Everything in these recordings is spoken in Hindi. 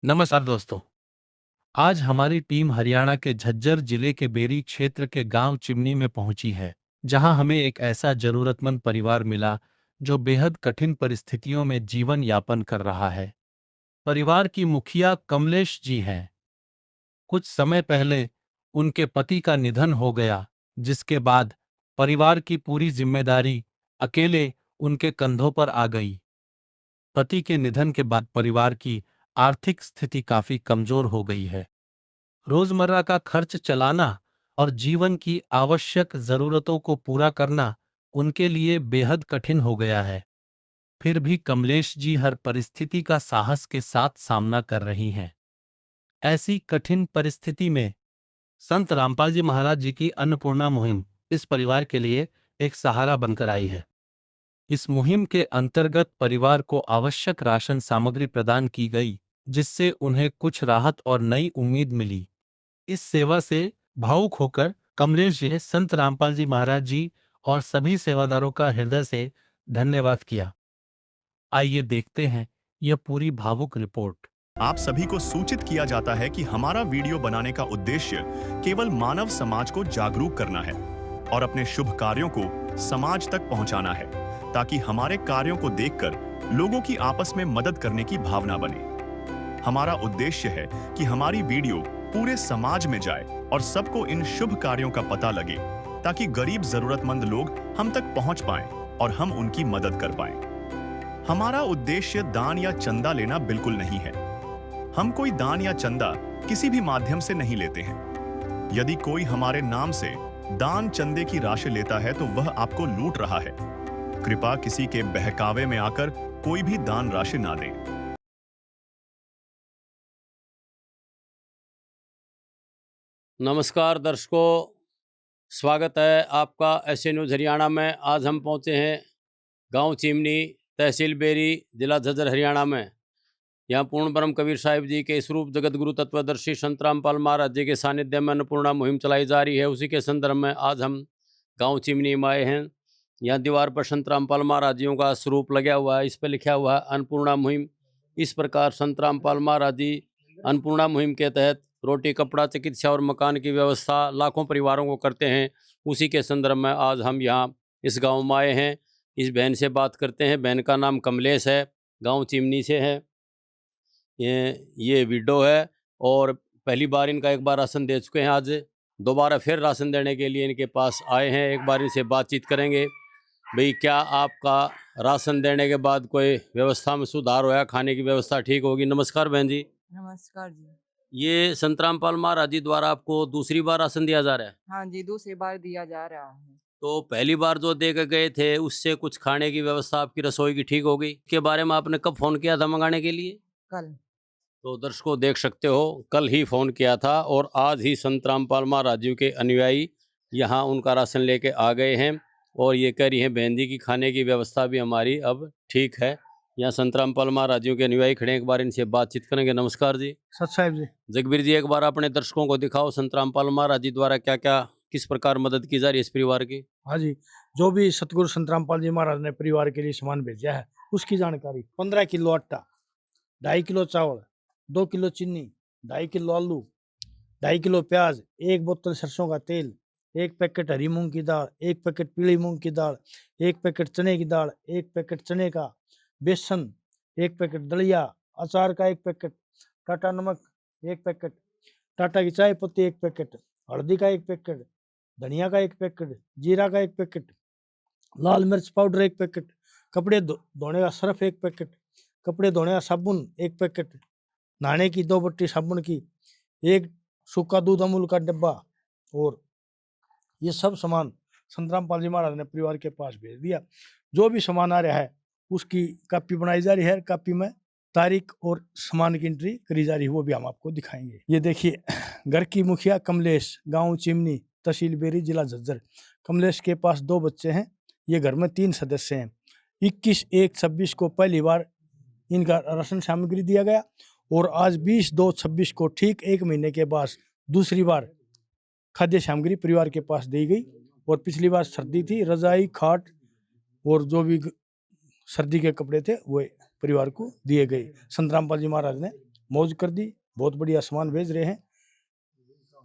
नमस्कार दोस्तों। आज हमारी टीम हरियाणा के झज्जर जिले के बेरी क्षेत्र के गांव चिमनी में पहुंची है, जहां हमें एक ऐसा जरूरतमंद परिवार मिला जो बेहद कठिन परिस्थितियों में जीवन यापन कर रहा है। परिवार की मुखिया कमलेश जी हैं। कुछ समय पहले उनके पति का निधन हो गया, जिसके बाद परिवार की पूरी जिम्मेदारी अकेले उनके कंधों पर आ गई। पति के निधन के बाद परिवार की आर्थिक स्थिति काफी कमजोर हो गई है। रोजमर्रा का खर्च चलाना और जीवन की आवश्यक जरूरतों को पूरा करना उनके लिए बेहद कठिन हो गया है। फिर भी कमलेश जी हर परिस्थिति का साहस के साथ सामना कर रही हैं। ऐसी कठिन परिस्थिति में संत रामपाल जी महाराज जी की अन्नपूर्णा मुहिम इस परिवार के लिए एक सहारा बनकर आई है। इस मुहिम के अंतर्गत परिवार को आवश्यक राशन सामग्री प्रदान की गई, जिससे उन्हें कुछ राहत और नई उम्मीद मिली। इस सेवा से भावुक होकर कमलेश जी ने संत रामपाल जी महाराज जी और सभी सेवादारों का हृदय से धन्यवाद किया। आइए देखते हैं यह पूरी भावुक रिपोर्ट। आप सभी को सूचित किया जाता है कि हमारा वीडियो बनाने का उद्देश्य केवल मानव समाज को जागरूक करना है और अपने शुभ कार्यों को समाज तक पहुंचाना है, ताकि हमारे कार्यों को देखकर लोगों की आपस में मदद करने की भावना बने। हमारा उद्देश्य है कि हमारी वीडियो पूरे समाज में जाए और सबको इन शुभ कार्यों का पता लगे, ताकि गरीब जरूरतमंद लोग हम तक पहुंच पाएं और हम उनकी मदद कर पाएं। हमारा उद्देश्य दान या चंदा लेना बिल्कुल नहीं है। हम कोई दान या चंदा किसी भी माध्यम से नहीं लेते हैं। यदि कोई हमारे नाम से दान चंदे की राशि लेता है तो वह आपको लूट रहा है। कृपया किसी के बहकावे में आकर कोई भी दान राशि ना दें। नमस्कार दर्शकों, स्वागत है आपका एसए न्यूज़ हरियाणा में। आज हम पहुंचे हैं गांव चिमनी, तहसील बेरी, जिला झज्जर, हरियाणा में। यहां पूर्ण ब्रह्म कबीर साहिब जी के स्वरूप जगत गुरु तत्वदर्शी संत रामपाल महाराज जी के सानिध्य में अन्नपूर्णा मुहिम चलाई जा रही है। उसी के संदर्भ में आज हम गाँव चिमनी में आए हैं। यहाँ दीवार पर संत रामपाल महाराज जियों का स्वरूप लगा हुआ है, इस पर लिखा हुआ है अन्नपूर्णा मुहिम। इस प्रकार संत रामपाल महाराज जी अन्नपूर्णा मुहिम के तहत रोटी, कपड़ा, चिकित्सा और मकान की व्यवस्था लाखों परिवारों को करते हैं। उसी के संदर्भ में आज हम यहाँ इस गांव में आए हैं। इस बहन से बात करते हैं। बहन का नाम कमलेश है, गांव चिमनी से है। ये विडो है और पहली बार इनका एक बार राशन दे चुके हैं। आज दोबारा फिर राशन देने के लिए इनके पास आए हैं। एक बार इनसे बातचीत करेंगे। भाई, क्या आपका राशन देने के बाद कोई व्यवस्था में सुधार होया? खाने की व्यवस्था ठीक होगी? नमस्कार बहन जी। नमस्कार जी। ये संत रामपाल महाराज जी द्वारा आपको दूसरी बार राशन दिया जा रहा है? हाँ जी, दूसरी बार दिया जा रहा है। तो पहली बार जो दे के गए थे उससे कुछ खाने की व्यवस्था आपकी रसोई की ठीक हो गई? इसके बारे में आपने कब फोन किया था मंगाने के लिए? कल। तो दर्शकों देख सकते हो, कल ही फोन किया था और आज ही संत रामपाल महाराज जी के अनुयायी यहाँ उनका राशन लेके आ गए हैं। और ये कह रही हैं बहन जी की खाने की व्यवस्था भी हमारी अब ठीक है। यहाँ संत रामपाल महाराज जी के अनुयायी खड़े हैं, एक बार इनसे बातचीत करेंगे। नमस्कार जी। सत साहिब जी। जगबीर जी, एक बार अपने दर्शकों को दिखाओ संत रामपाल महाराज जी द्वारा क्या क्या, किस प्रकार मदद की जा रही है इस परिवार की। हाँ जी, जो भी सतगुरु संत रामपाल जी महाराज ने परिवार के लिए सामान भेजा है उसकी जानकारी। 15 किलो आटा, 2.5 किलो चावल, 2 किलो चीनी, 2.5 किलो आलू, 2.5 किलो प्याज, 1 बोतल सरसों का तेल, 1 पैकेट हरी मूंग की दाल, 1 पैकेट पीली मूंग की दाल, 1 पैकेट चने की दाल, 1 पैकेट चने का, बेसन, 1 पैकेट दलिया, अचार का 1 पैकेट, टाटा नमक 1 पैकेट, टाटा की चाय पत्ती 1 पैकेट, हल्दी का 1 पैकेट, धनिया का 1 पैकेट, जीरा का 1 पैकेट, लाल मिर्च पाउडर 1 पैकेट, कपड़े धोने का सर्फ 1 पैकेट, कपड़े धोने का साबुन 1 पैकेट, नहाने की 2 बट्टी साबुन की, 1 सूखा दूध अमूल का डिब्बा। और ये सब सामान संत रामपाल जी महाराज ने परिवार के पास भेज दिया। जो भी सामान आ रहा है उसकी कापी बनाई जा रही है। कापी में तारीख और सामान की एंट्री करी जा रही है, वो भी हम आपको दिखाएंगे। ये देखिए, घर की मुखिया कमलेश, गांव चिमनी, तहसील बेरी, जिला झज्जर। कमलेश के पास 2 बच्चे हैं। ये घर में 3 सदस्य हैं। 21/1/26 को पहली बार इनका राशन सामग्री दिया गया और आज 20/2/26 को ठीक 1 महीने के बाद दूसरी बार खाद्य सामग्री परिवार के पास दी गई। और पिछली बार सर्दी थी, रजाई, खाट और जो भी सर्दी के कपड़े थे वो परिवार को दिए गए। संत रामपाल जी महाराज ने मौज कर दी, बहुत बढ़िया सामान भेज रहे हैं,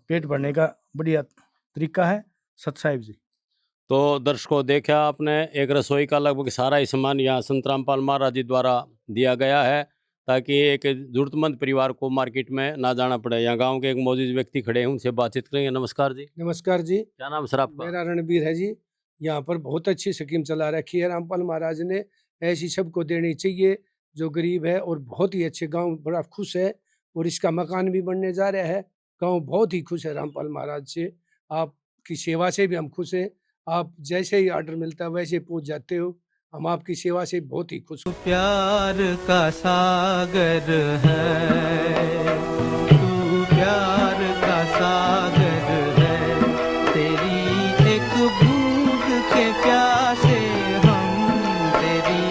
पेट भरने का बढ़िया तरीका है। सत साहिब जी। तो दर्शकों, देखा आपने, एक रसोई का लगभग सारा ही सामान यहाँ संत रामपाल महाराज जी द्वारा दिया गया है, ताकि एक जरूरतमंद परिवार को मार्केट में ना जाना पड़े। यहाँ गांव के एक मौजूद व्यक्ति खड़े हैं, उनसे बातचीत करेंगे। नमस्कार जी। नमस्कार जी, क्या नाम सर आपका? मेरा रणबीर है जी। यहाँ पर बहुत अच्छी स्कीम चला रखी है रामपाल महाराज ने, ऐसी सबको देनी चाहिए जो गरीब है। और बहुत ही अच्छे, गांव बड़ा खुश है और इसका मकान भी बनने जा रहा है। गांव बहुत ही खुश है रामपाल महाराज से, आपकी सेवा से भी हम खुश हैं। आप जैसे ही ऑर्डर मिलता है वैसे पहुँच जाते हो, हम आपकी सेवा से बहुत ही खुश हैं। प्यार का सागर है, तू प्यार का सागर है, तेरी एक बूंद के प्यासे हम, तेरी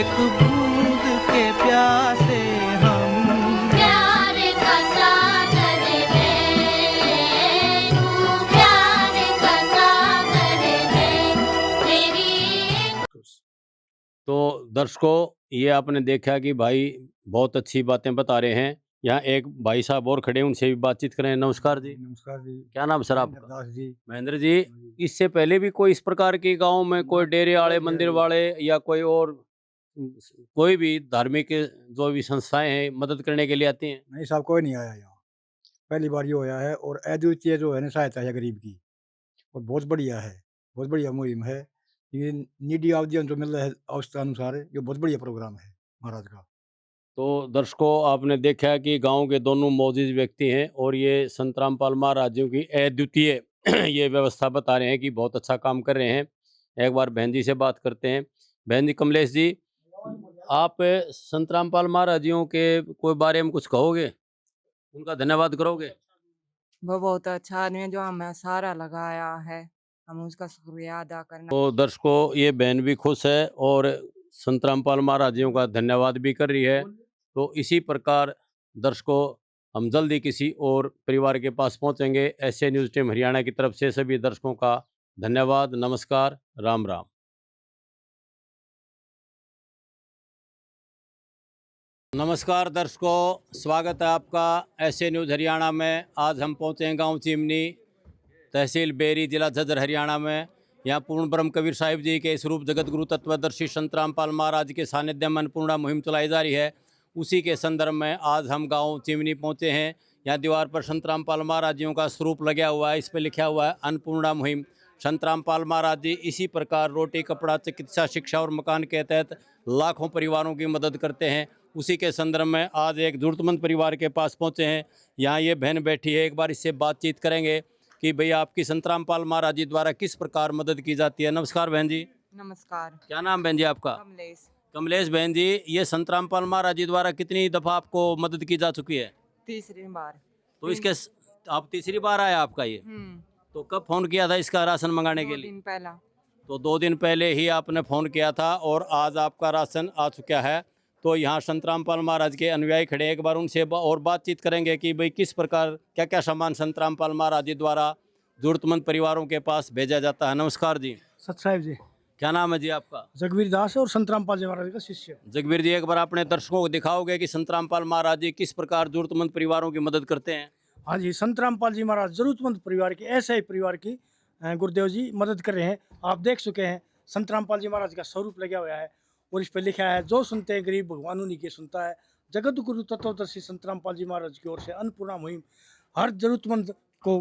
एक बूंद के प्यासे हम। प्यार का सागर है, तू प्यार का सागर है, तेरी। तो दर्शकों, ये आपने देखा कि भाई बहुत अच्छी बातें बता रहे हैं। यहाँ एक भाई साहब और खड़े हैं, उनसे भी बातचीत करें। नमस्कार जी। नमस्कार जी। क्या नाम सर आपका? दास जी। महेंद्र जी, इससे पहले भी कोई इस प्रकार के गांव में कोई डेरे वाले, मंदिर वाले या कोई और कोई भी धार्मिक जो भी संस्थाएं हैं मदद करने के लिए आती हैं? नहीं साहब, कोई नहीं आया यहाँ, पहली बार ये होया है। और अद्वितीय जो है ना सहायता है गरीब की, और बहुत बढ़िया है, बहुत बढ़िया मुहिम है। ये नीडी ऑडियंस जो मिल रहा है अवस्था अनुसार, ये बहुत बढ़िया प्रोग्राम है महाराज का। तो दर्शकों, आपने देखा कि गांव के दोनों मौजूद व्यक्ति हैं और ये संत रामपाल महाराज जी की अद्वितीय ये व्यवस्था बता रहे हैं कि बहुत अच्छा काम कर रहे हैं। एक बार बहन जी से बात करते हैं। बहन जी, कमलेश जी, आप संत रामपाल महाराज जियों के कोई बारे में कुछ कहोगे, उनका धन्यवाद करोगे? वो बहुत अच्छा आदमी है जो हमें सहारा लगाया है, हम उसका शुक्रिया अदा करना। तो दर्शकों, ये बहन भी खुश है और संत रामपाल महाराज जियों का धन्यवाद भी कर रही है। तो इसी प्रकार दर्शकों, हम जल्दी किसी और परिवार के पास पहुंचेंगे। एसए न्यूज़ टीम हरियाणा की तरफ से सभी दर्शकों का धन्यवाद, नमस्कार, राम राम। नमस्कार दर्शकों, स्वागत है आपका एसए न्यूज़ हरियाणा में। आज हम पहुंचे हैं गांव चिमनी, तहसील बेरी, जिला झज्जर, हरियाणा में। यहाँ पूर्ण ब्रह्म कबीर साहिब जी के स्वरूप जगत गुरु तत्वदर्शी संत रामपाल महाराज के सानिध्य में अन्नपूर्णा मुहिम चलाई जा रही है। उसी के संदर्भ में आज हम गांव चिमनी पहुंचे हैं। यहाँ दीवार पर संत रामपाल महाराज जियों का स्वरूप लगा हुआ है, इस पर लिखा हुआ है अन्नपूर्णा मुहिम। संत रामपाल महाराज जी इसी प्रकार रोटी, कपड़ा, चिकित्सा, शिक्षा और मकान के तहत लाखों परिवारों की मदद करते हैं। उसी के संदर्भ में आज एक जरूरतमंद परिवार के पास पहुँचे हैं। यहाँ ये बहन बैठी है, एक बार इससे बातचीत करेंगे कि भाई आपकी संत रामपाल महाराज जी द्वारा किस प्रकार मदद की जाती है। नमस्कार बहन जी। नमस्कार। क्या नाम बहन जी आपका? कमलेश। कमलेश। बहन जी, ये संत रामपाल महाराज जी द्वारा कितनी दफ़ा आपको मदद की जा चुकी है? तीसरी बार। तो इसके आप तीसरी बार आया आपका ये? तो कब फ़ोन किया था इसका राशन मंगाने के 2 लिए? दिन पहला। तो 2 दिन पहले ही आपने फ़ोन किया था और आज आपका राशन आ चुका है। तो यहाँ संत रामपाल महाराज के अनुयायी खड़े, एक बार उनसे और बातचीत करेंगे कि भाई किस प्रकार क्या क्या सामान संत रामपाल महाराज जी द्वारा जरूरतमंद परिवारों के पास भेजा जाता है। नमस्कार जी। सत साहिब जी। क्या नाम है जी आपका? जगवीर दास है और संत रामपाल जी महाराज का शिष्य। जगवीर जी, एक बार अपने दर्शकों को दिखाओगे कि संत रामपाल महाराज जी किस प्रकार जरूरतमंद परिवारों की मदद करते हैं? हाँ जी, संत रामपाल जी महाराज जरूरतमंद परिवार की, ऐसे ही परिवार की गुरुदेव जी मदद कर रहे हैं। आप देख चुके हैं संत रामपाल जी महाराज का स्वरूप लगा हुआ है और इस पर लिखा है, जो सुनते हैं गरीब भगवान उन्हीं के सुनता है। जगत गुरु तत्वदर्शी संत रामपाल जी महाराज की ओर से अन्नपूर्णा मुहिम हर जरूरतमंद को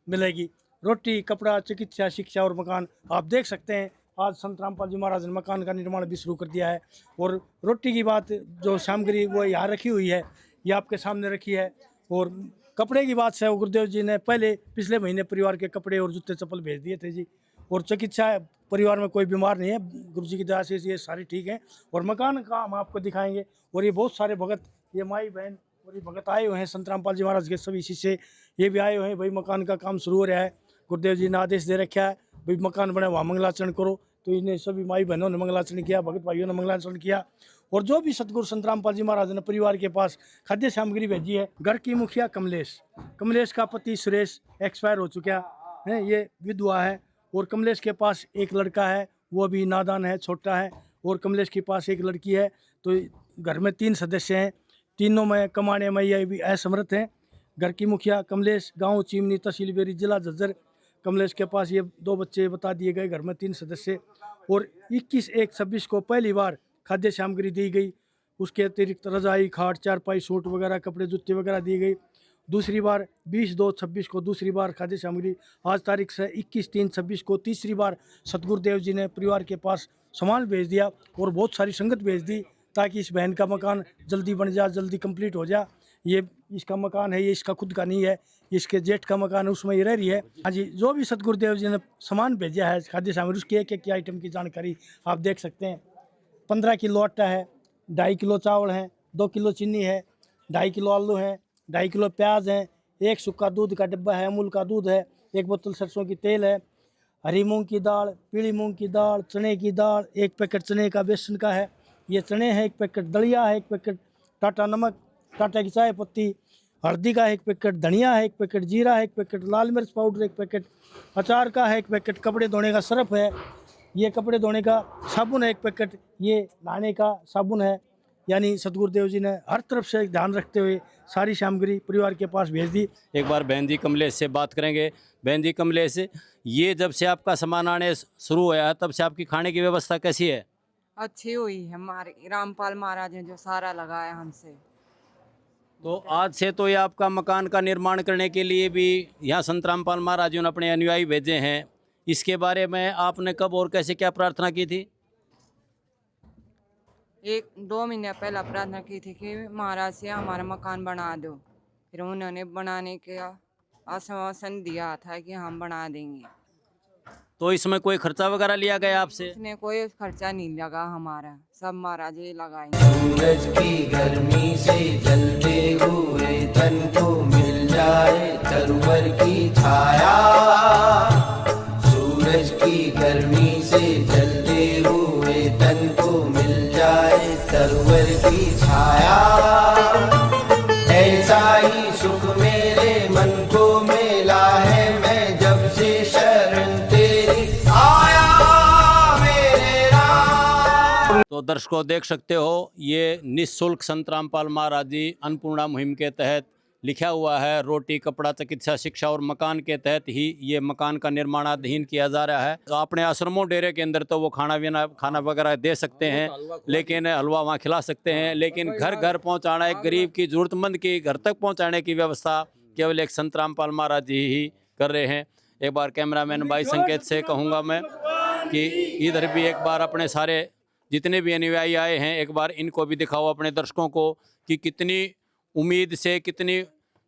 मिलेगी। रोटी, कपड़ा, चिकित्सा, शिक्षा और मकान। आप देख सकते हैं आज संत रामपाल जी महाराज ने मकान का निर्माण भी शुरू कर दिया है। और रोटी की बात, जो सामग्री वो यहाँ रखी हुई है, ये आपके सामने रखी है। और कपड़े की बात है, गुरुदेव जी ने पहले पिछले महीने परिवार के कपड़े और जूते चप्पल भेज दिए थे जी। और चिकित्सा, परिवार में कोई बीमार नहीं है, गुरु जी की दया से ये सारी ठीक है। और मकान का हम आपको दिखाएंगे। और ये बहुत सारे भगत, ये माई बहन और ये भगत आए हुए हैं, संत रामपाल जी महाराज के सभी शिष्य ये भी आए हुए हैं। भाई मकान का काम शुरू हो रहा है, गुरुदेव जी ने आदेश दे रखा है भाई मकान बने वहाँ मंगलाचरण करो। तो इन्हें सभी माई बहनों ने मंगलाचरण किया, भगत भाइयों ने मंगलाचरण किया। और जो भी सतगुरु संत रामपाल जी महाराज ने परिवार के पास खाद्य सामग्री भेजी है। घर की मुखिया कमलेश का पति सुरेश एक्सपायर हो चुका है, ये विधवा है। और कमलेश के पास एक लड़का है, वो अभी नादान है, छोटा है। और कमलेश के पास एक लड़की है। तो घर में 3 सदस्य हैं। तीनों में कमाने में ये भी असमर्थ हैं। घर की मुखिया कमलेश, गांव चिमनी, तहसील बेरी, जिला झज्जर। कमलेश के पास ये 2 बच्चे बता दिए गए, घर में 3 सदस्य। और 21/1/26 को पहली बार खाद्य सामग्री दी गई। उसके अतिरिक्त रजाई, खाट, चारपाई, सूट वगैरह, कपड़े, जूते वगैरह दी गई। दूसरी बार 20/2/26 को दूसरी बार खाद्य सामग्री। आज तारीख से 21/3/26 को तीसरी बार सतगुरुदेव जी ने परिवार के पास सामान भेज दिया और बहुत सारी संगत भेज दी, ताकि इस बहन का मकान जल्दी बन जाए, जल्दी कंप्लीट हो जाए। ये इसका मकान है, ये इसका खुद का नहीं है, इसके जेठ का मकान है, उसमें ये रह रही है। हाँ जी, जो भी सतगुरुदेव जी ने सामान भेजा है खाद्य सामग्री, उसकी एक एक आइटम की जानकारी आप देख सकते हैं। 15 किलो आटा है, 2.5 किलो चावल है, 2 किलो चीनी है, 2.5 किलो आलू है, 2.5 किलो प्याज है, 1 सूखा दूध का डिब्बा है, अमूल का दूध है, 1 बोतल सरसों की तेल है, हरी मूंग की दाल, पीली मूंग की दाल, चने की दाल, 1 पैकेट चने का बेसन का है, ये चने हैं, 1 पैकेट दलिया है, 1 पैकेट टाटा नमक, टाटा की चाय पत्ती, हल्दी का 1 पैकेट, धनिया है 1 पैकेट, जीरा है 1 पैकेट, लाल मिर्च पाउडर 1 पैकेट, अचार का है 1 पैकेट, कपड़े धोने का सर्फ है, ये कपड़े धोने का साबुन है 1 पैकेट, ये नहाने का साबुन है। यानी सतगुरुदेव जी ने हर तरफ से ध्यान रखते हुए सारी सामग्री परिवार के पास भेज दी। एक बार बहन जी कमलेश से बात करेंगे। बहन जी कमलेश, ये जब से आपका सामान आने शुरू हुआ है, तब से आपकी खाने की व्यवस्था कैसी है? अच्छी हुई है, हमारे रामपाल महाराज ने जो सारा लगाया हमसे। तो आज से तो ये आपका मकान का निर्माण करने के लिए भी यहाँ संत रामपाल महाराज जी ने अपने अनुयायी भेजे हैं। इसके बारे में आपने कब और कैसे क्या प्रार्थना की थी? 1-2 महीने पहले प्रार्थना की थी कि महाराज से हमारा मकान बना दो। फिर उन्होंने बनाने का आश्वासन दिया था कि हम बना देंगे। तो इसमें कोई खर्चा वगैरह लिया गया आपसे? उसने कोई खर्चा नहीं लगा हमारा, सब महाराज जी लगाएंगे। सूरज की गर्मी से जलते हुए तन को मिल जाए तरवर की छाया। सूरज की गर्मी से जलते हुए तन को मिल जाए तरवर की छाया। ऐसा ही सुख मेरे मन को मिला है, मैं जब से शरण तेरी आया मेरे राम। तो दर्शकों देख सकते हो, ये निःशुल्क संत रामपाल महाराज जी अन्नपूर्णा मुहिम के तहत लिखा हुआ है, रोटी कपड़ा चिकित्सा शिक्षा और मकान के तहत ही ये मकान का निर्माणाधीन किया जा रहा है। तो अपने आश्रमों डेरे के अंदर तो वो खाना वगैरह दे सकते हैं, लेकिन हलवा वहाँ खिला सकते हैं, लेकिन घर घर पहुँचाना, एक गरीब की ज़रूरतमंद की घर तक पहुँचाने की व्यवस्था केवल एक संत रामपाल महाराज जी ही कर रहे हैं। एक बार कैमरामैन भाई संकेत से कहूँगा मैं कि इधर भी एक बार अपने सारे जितने भी अनुयायी आए हैं, एक बार इनको भी दिखाओ अपने दर्शकों को कि कितनी उम्मीद से, कितनी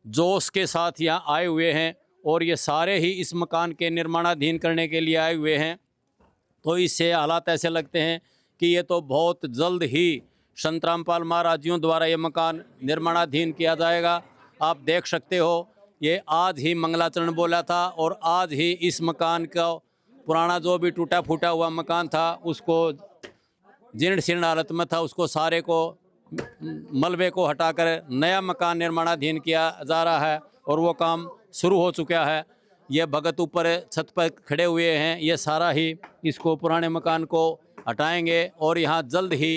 जोश के साथ यहाँ आए हुए हैं, और ये सारे ही इस मकान के निर्माणाधीन करने के लिए आए हुए हैं। तो इससे हालात ऐसे लगते हैं कि ये तो बहुत जल्द ही संत रामपाल महाराज जियों द्वारा ये मकान निर्माणाधीन किया जाएगा। आप देख सकते हो, ये आज ही मंगलाचरण बोला था और आज ही इस मकान का पुराना जो भी टूटा फूटा हुआ मकान था, उसको जीर्ण शीर्ण हालत में था, उसको सारे को मलबे को हटाकर नया मकान निर्माणाधीन किया जा रहा है और वो काम शुरू हो चुका है। ये भगत ऊपर छत पर खड़े हुए हैं, ये सारा ही इसको पुराने मकान को हटाएंगे और यहाँ जल्द ही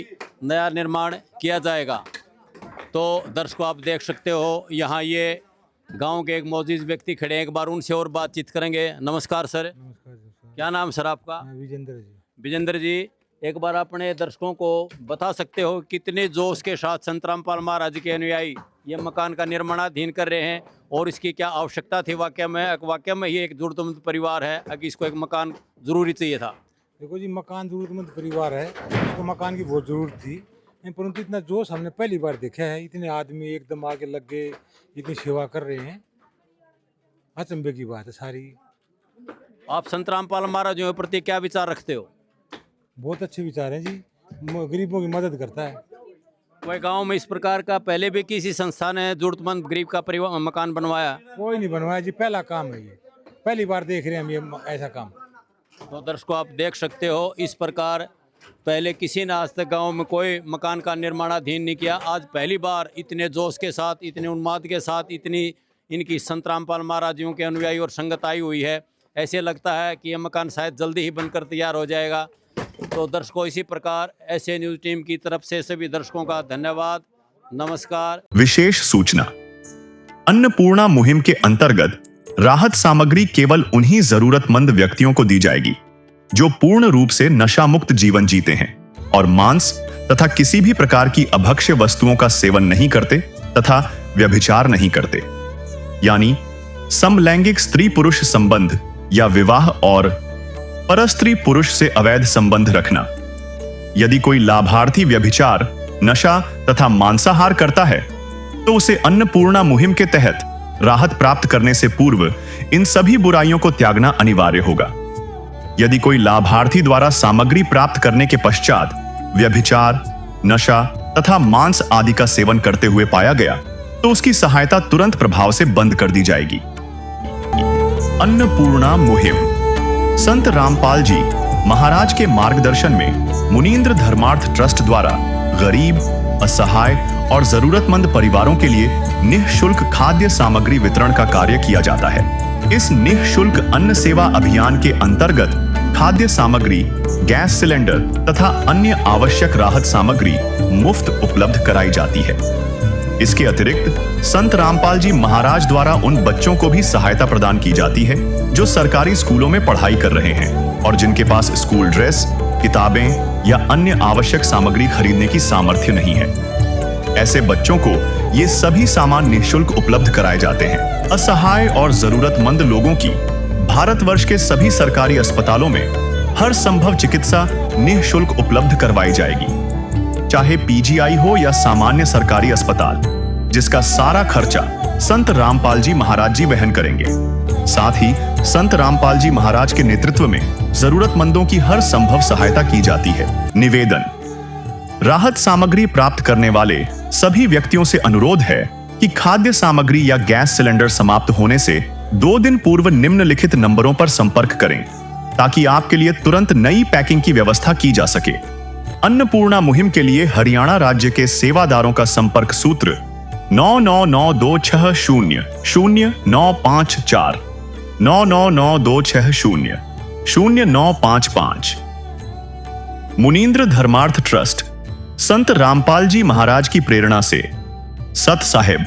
नया निर्माण किया जाएगा। तो दर्शकों आप देख सकते हो, यहाँ ये गांव के एक मौजूद व्यक्ति खड़े हैं, एक बार उनसे और बातचीत करेंगे। नमस्कार सर। नमस्कार सर। क्या नाम सर आपका? विजेंद्र जी। विजेंद्र जी, एक बार अपने दर्शकों को बता सकते हो कितने जोश के साथ संत रामपाल महाराज के अनुयायी ये मकान का निर्माणाधीन कर रहे हैं और इसकी क्या आवश्यकता थी? वाकई में ये एक जरूरतमंद परिवार है, अगर इसको एक मकान ज़रूरी चाहिए था। देखो जी, मकान जरूरतमंद परिवार है, इसको मकान की बहुत ज़रूरत थी, परंतु इतना जोश हमने पहली बार देखा है। इतने आदमी एकदम आगे लग गए, इतनी सेवा कर रहे हैं, अचंभे की बात है सारी। आप संत रामपाल महाराज के प्रति क्या विचार रखते हो? बहुत अच्छे विचार हैं जी, गरीबों की मदद करता है। कोई गांव में इस प्रकार का पहले भी किसी संस्था ने जरूरतमंद गरीब का परिवार मकान बनवाया? कोई नहीं बनवाया जी, पहला काम है ये, पहली बार देख रहे हैं हम ये ऐसा काम। तो दर्शकों आप देख सकते हो, इस प्रकार पहले किसी ने आज तक गाँव में कोई मकान का निर्माणाधीन नहीं किया। आज पहली बार इतने जोश के साथ, इतने उन्माद के साथ, इतनी इनकी संत रामपाल महाराज जियों के अनुयायी और संगत आई हुई है। ऐसे लगता है कि यह मकान शायद जल्दी ही बनकर तैयार हो जाएगा। तो दर्शकों इसी प्रकार ऐसे न्यूज़ टीम की तरफ से सभी दर्शकों का धन्यवाद। नमस्कार। विशेष सूचना। अन्नपूर्णा मुहिम के अंतर्गत राहत सामग्री केवल उन्हीं जरूरतमंद व्यक्तियों को दी जाएगी जो पूर्ण रूप से नशा मुक्त जीवन जीते हैं और मांस तथा किसी भी प्रकार की अभक्ष्य वस्तुओं का सेवन नहीं करते तथा व्यभिचार नहीं करते, यानी समलैंगिक स्त्री पुरुष संबंध या विवाह और परस्त्री पुरुष से अवैध संबंध रखना। यदि कोई लाभार्थी व्यभिचार, नशा तथा मांसाहार करता है तो उसे अन्नपूर्णा मुहिम के तहत राहत प्राप्त करने से पूर्व इन सभी बुराइयों को त्यागना अनिवार्य होगा। यदि कोई लाभार्थी द्वारा सामग्री प्राप्त करने के पश्चात व्यभिचार, नशा तथा मांस आदि का सेवन करते हुए पाया गया तो उसकी सहायता तुरंत प्रभाव से बंद कर दी जाएगी। अन्नपूर्णा मुहिम। संत रामपाल जी महाराज के मार्गदर्शन में मुनींद्र धर्मार्थ ट्रस्ट द्वारा गरीब, असहाय और जरूरतमंद परिवारों के लिए निःशुल्क खाद्य सामग्री वितरण का कार्य किया जाता है। इस निःशुल्क अन्न सेवा अभियान के अंतर्गत खाद्य सामग्री, गैस सिलेंडर तथा अन्य आवश्यक राहत सामग्री मुफ्त उपलब्ध कराई जाती है। इसके अतिरिक्त संत रामपाल जी महाराज द्वारा उन बच्चों को भी सहायता प्रदान की जाती है जो सरकारी स्कूलों में पढ़ाई कर रहे हैं और जिनके पास स्कूल ड्रेस, किताबें या अन्य आवश्यक सामग्री खरीदने की सामर्थ्य नहीं है। ऐसे बच्चों को ये सभी सामान निःशुल्क उपलब्ध कराए जाते हैं। असहाय और जरूरतमंद लोगों की भारतवर्ष के सभी सरकारी अस्पतालों में हर संभव चिकित्सा निःशुल्क उपलब्ध करवाई जाएगी, चाहे पीजीआई हो या सामान्य सरकारी अस्पताल, जिसका सारा खर्चा संत रामपाल जी महाराज जी वहन करेंगे। साथ ही संत रामपाल जी महाराज के नेतृत्व में जरूरतमंदों की हर संभव सहायता की जाती है। निवेदन। राहत सामग्री प्राप्त करने वाले सभी व्यक्तियों से अनुरोध है कि खाद्य सामग्री या गैस सिलेंडर समाप्त होने से 2 दिन पूर्व निम्नलिखित नंबरों पर संपर्क करें ताकि आपके लिए तुरंत नई पैकिंग की व्यवस्था की जा सके। अन्नपूर्णा मुहिम के लिए हरियाणा राज्य के सेवादारों का संपर्क सूत्र 9992600954 9992600955। मुनींद्र धर्मार्थ ट्रस्ट संत रामपाल जी महाराज की प्रेरणा से सत साहिब